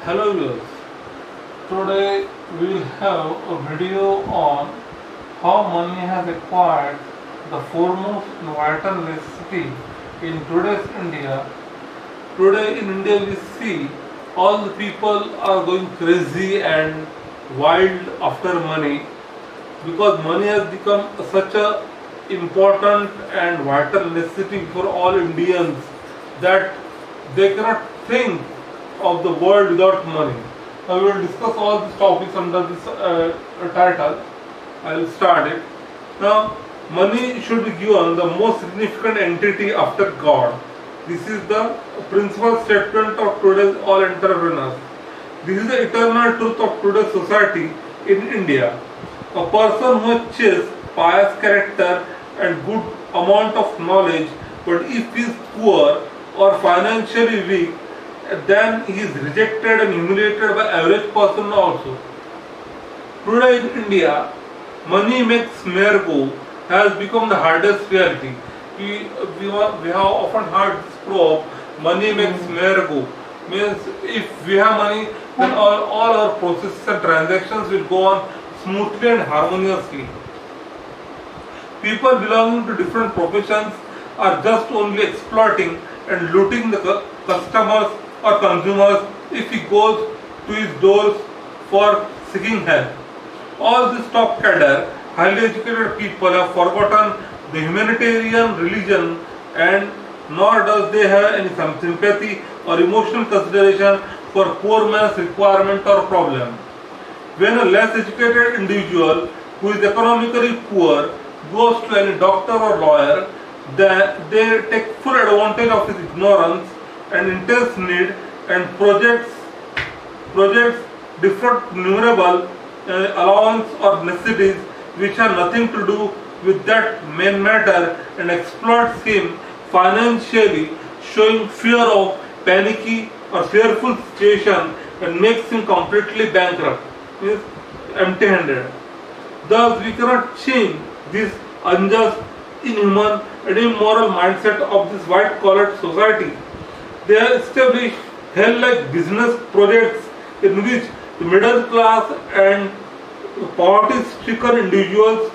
Hello viewers, today we will have a video on how money has acquired the foremost vital necessity in today's India. Today in India we see all the people are going crazy and wild after money because money has become such a important and vital necessity for all Indians that they cannot think of the world without money. Now we will discuss all these topics under this title. I will start it. Now, money should be given the most significant entity after God. This is the principal statement of today's all entrepreneurs. This is the eternal truth of today's society in India. A person who achieves pious character and good amount of knowledge, but if he is poor or financially weak, then he is rejected and humiliated by average person also. Today in India, money makes mayor go has become the hardest reality. We have often heard this proverb, money makes mayor go. Means if we have money, then all our processes and transactions will go on smoothly and harmoniously. People belonging to different professions are just only exploiting and looting the customers or consumers if he goes to his doors for seeking help. All this top cadre, highly educated people have forgotten the humanitarian religion and nor does they have any sympathy or emotional consideration for poor man's requirement or problem. When a less educated individual who is economically poor goes to any doctor or lawyer, they take full advantage of his ignorance and intense need and projects different numerable allowance or necessities which have nothing to do with that main matter and exploits him financially, showing fear of panicky or fearful situation and makes him completely bankrupt, means empty-handed. Thus we cannot change this unjust, inhuman and immoral mindset of this white-collar society. They have established hell-like business projects in which the middle class and poverty-stricken individuals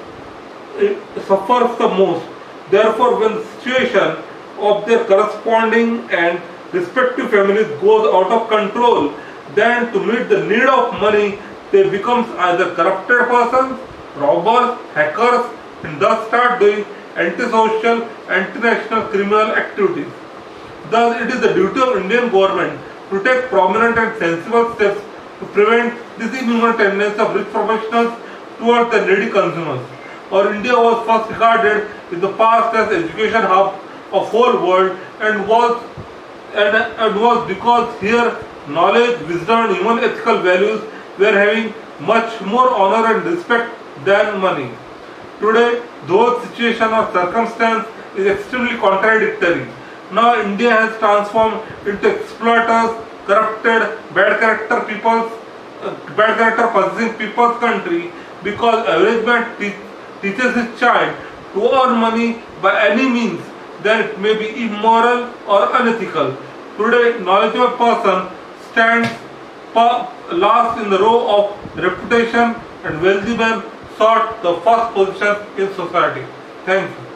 suffers the most. Therefore, when the situation of their corresponding and respective families goes out of control, then to meet the need of money, they become either corrupted persons, robbers, hackers, and thus start doing antisocial, anti-national criminal activities. Thus, it is the duty of Indian government to take prominent and sensible steps to prevent this inhuman tendency of rich professionals towards the needy consumers. Our India was first regarded in the past as education hub of whole world and was because here knowledge, wisdom and human ethical values were having much more honor and respect than money. Today, those situation or circumstance is extremely contradictory. Now India has transformed into exploiters, corrupted, bad character possessing people's country because average man teaches his child to earn money by any means, then it may be immoral or unethical. Today, knowledgeable person stands last in the row of reputation and wealthy man sought the first position in society. Thank you.